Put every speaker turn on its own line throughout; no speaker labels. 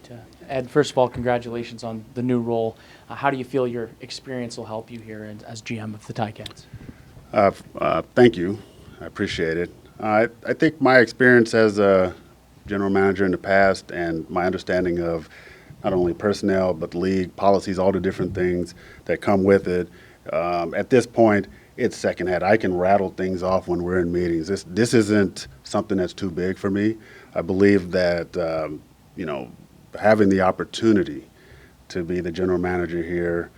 Great. Ed, first of all, congratulations on the new role. How do you feel your experience will help you here as GM of the Ticats?
Thank you. I appreciate it. I think my experience as a general manager in the past and my understanding of not only personnel but league policies, all the different things that come with it, at this point, it's secondhand. I can rattle things off when we're in meetings. This isn't something that's too big for me. I believe that having the opportunity to be the general manager here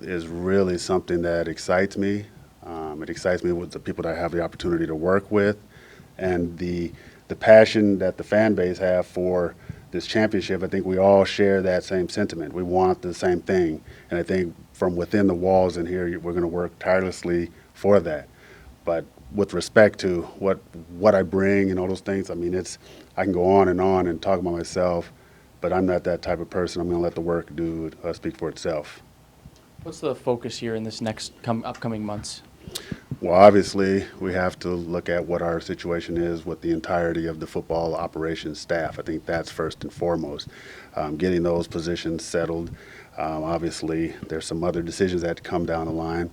is really something that excites me. It excites me with the people that I have the opportunity to work with, and the passion that the fan base have for this championship. I think we all share that same sentiment. We want the same thing, and I think from within the walls in here, we're going to work tirelessly for that. But with respect to what I bring and all those things, I mean, I can go on and talk about myself, but I'm not that type of person. I'm going to let the work speak for itself.
What's the focus here in this next upcoming months?
Well, obviously, we have to look at what our situation is with the entirety of the football operations staff. I think that's first and foremost. Getting those positions settled. Obviously, there's some other decisions that come down the line.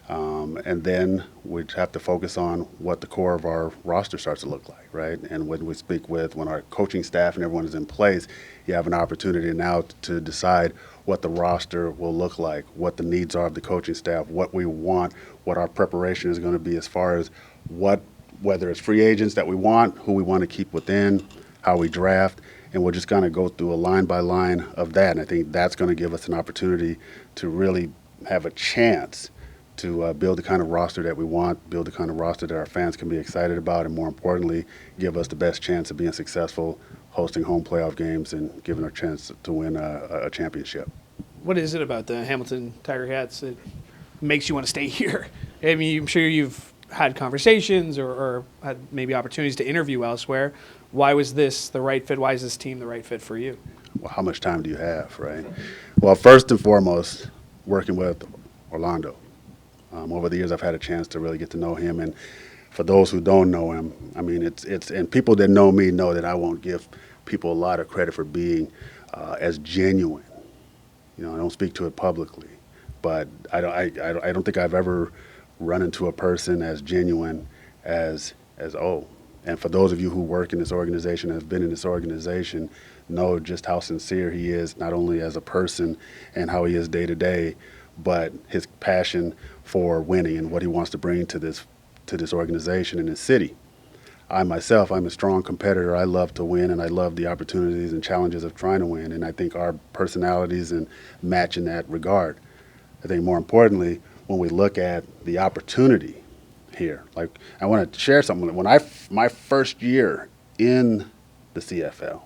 And then we have to focus on what the core of our roster starts to look like, right? And when our coaching staff and everyone is in place, you have an opportunity now to decide what the roster will look like, what the needs are of the coaching staff, what we want, what our preparation is going to be as far as whether it's free agents that we want, who we want to keep within, how we draft, and we're just going to go through a line by line of that. And I think that's going to give us an opportunity to really have a chance to build the kind of roster that we want, build the kind of roster that our fans can be excited about, and more importantly, give us the best chance of being successful hosting home playoff games and giving our chance to win a championship.
What is it about the Hamilton Tiger Cats that makes you want to stay here? I mean, I'm sure you've had conversations or had maybe opportunities to interview elsewhere. Why was this the right fit? Why is this team the right fit for you?
Well, how much time do you have, right? Well, first and foremost, working with Orlando. Over the years, I've had a chance to really get to know him, and for those who don't know him, I mean, and people that know me know that I won't give people a lot of credit for being as genuine. I don't speak to it publicly, but I don't think I've ever run into a person as genuine as O. And for those of you who work in this organization, have been in this organization, know just how sincere he is, not only as a person and how he is day to day, but his passion for winning and what he wants to bring to this organization and this city. I'm a strong competitor. I love to win, and I love the opportunities and challenges of trying to win, and I think our personalities match in that regard. I think more importantly, when we look at the opportunity here, like I want to share something. When my first year in the CFL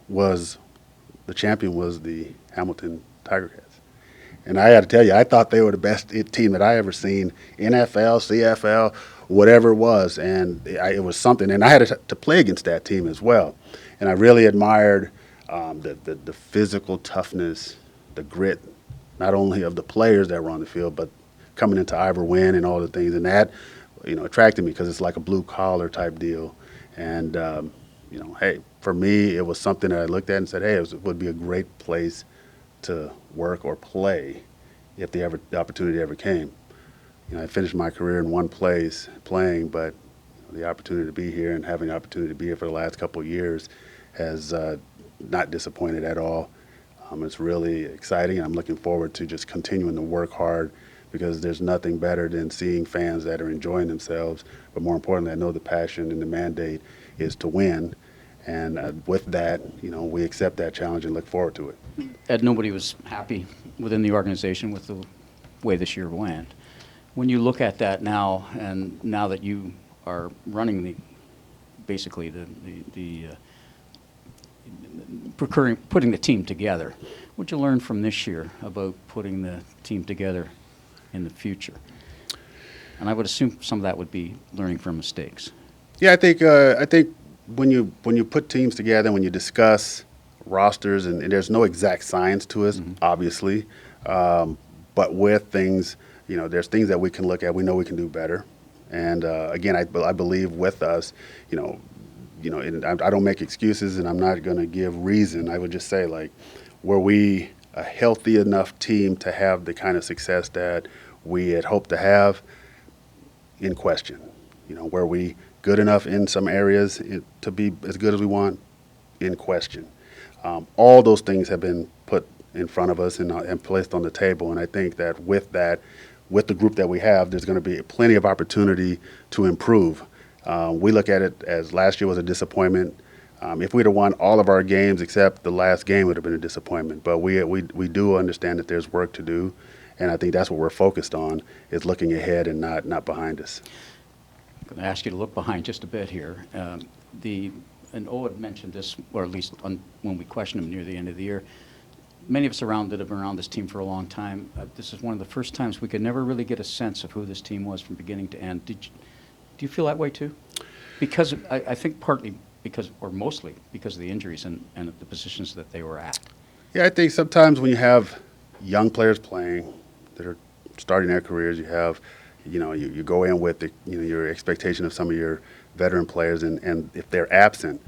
the champion was the Hamilton Tiger Cats. And I got to tell you, I thought they were the best team that I ever seen, NFL, CFL, whatever it was. And it was something. And I had to play against that team as well. And I really admired the physical toughness, the grit, not only of the players that were on the field, but coming into Ivor Wynn and all the things. And that, attracted me because it's like a blue-collar type deal. And, hey, for me, it was something that I looked at and said, hey, it would be a great place to work or play if the opportunity ever came. I finished my career in one place playing, but the opportunity to be here and having the opportunity to be here for the last couple of years has not disappointed at all. It's really exciting, and I'm looking forward to just continuing to work hard because there's nothing better than seeing fans that are enjoying themselves. But more importantly, I know the passion and the mandate is to win. And with that, we accept that challenge and look forward to it.
Ed, nobody was happy within the organization with the way this year went. When you look at that now, and now that you are running putting the team together, what'd you learn from this year about putting the team together in the future? And I would assume some of that would be learning from mistakes.
Yeah, I think when you put teams together, when you discuss rosters, and there's no exact science to it, obviously, but with things, there's things that we can look at. We know we can do better, and again, I believe with us, and I don't make excuses, and I'm not going to give reason. I would just say, like, were we a healthy enough team to have the kind of success that we had hoped to have? In question. Were we good enough in some areas to be as good as we want? In question. All those things have been put in front of us and placed on the table, and I think that, with the group that we have, there's going to be plenty of opportunity to improve. We look at it as last year was a disappointment. If we'd have won all of our games except the last game, it would have been a disappointment. But we do understand that there's work to do, and I think that's what we're focused on, is looking ahead and not behind us.
I'm going to ask you to look behind just a bit here. And O had mentioned this, or at least when we questioned him near the end of the year. Many of us around that have been around this team for a long time. This is one of the first times we could never really get a sense of who this team was from beginning to end. Do you feel that way too? Because I think partly because, or mostly because of the injuries and the positions that they were at.
Yeah, I think sometimes when you have young players playing that are starting their careers, you have, you go in with your expectation of some of your veteran players, and if they're absent,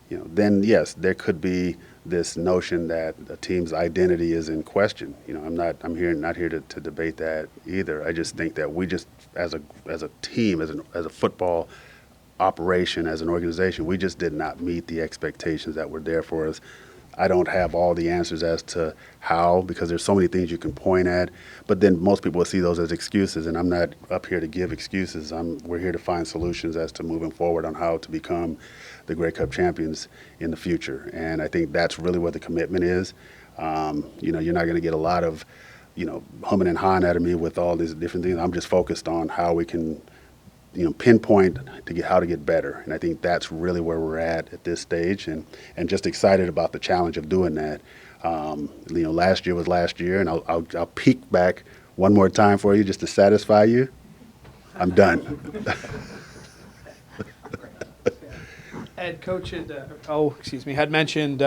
then yes, there could be this notion that a team's identity is in question. I'm not here to debate that either. I just think that we just, as a team, as a football operation, as an organization, we just did not meet the expectations that were there for us. I don't have all the answers as to how, because there's so many things you can point at, but then most people will see those as excuses, and I'm not up here to give excuses. We're here to find solutions as to moving forward on how to become the Grey Cup champions in the future, and I think that's really what the commitment is. You're not going to get a lot of, humming and hawing at me with all these different things. I'm just focused on how we can pinpoint how to get better. And I think that's really where we're at this stage, and just excited about the challenge of doing that. Last year was last year, and I'll peek back one more time for you just to satisfy you. I'm done.
Ed, coach had mentioned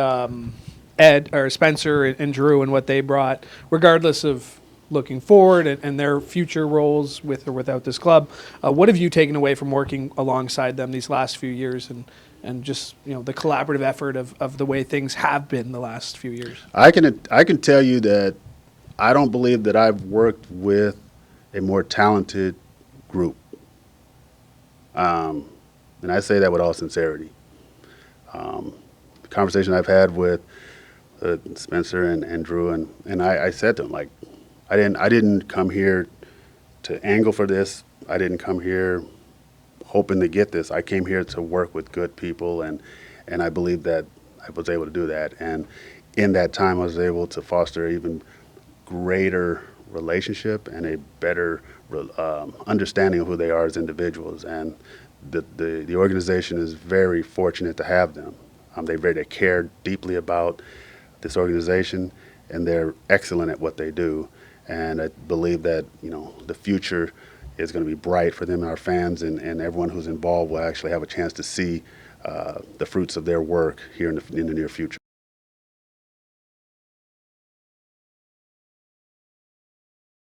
Ed or Spencer and Drew and what they brought, regardless of looking forward and their future roles with or without this club. What have you taken away from working alongside them these last few years, and just the collaborative effort of the way things have been the last few years?
I can tell you that I don't believe that I've worked with a more talented group, and I say that with all sincerity. The conversation I've had with Spencer and Drew, and I said to them, like, I didn't come here to angle for this. I didn't come here hoping to get this. I came here to work with good people, and I believe that I was able to do that. And in that time, I was able to foster even greater relationship and a better understanding of who they are as individuals. And the organization is very fortunate to have them. They care deeply about this organization, and they're excellent at what they do. And I believe that the future is going to be bright for them and our fans, and everyone who's involved will actually have a chance to see the fruits of their work here in the near future.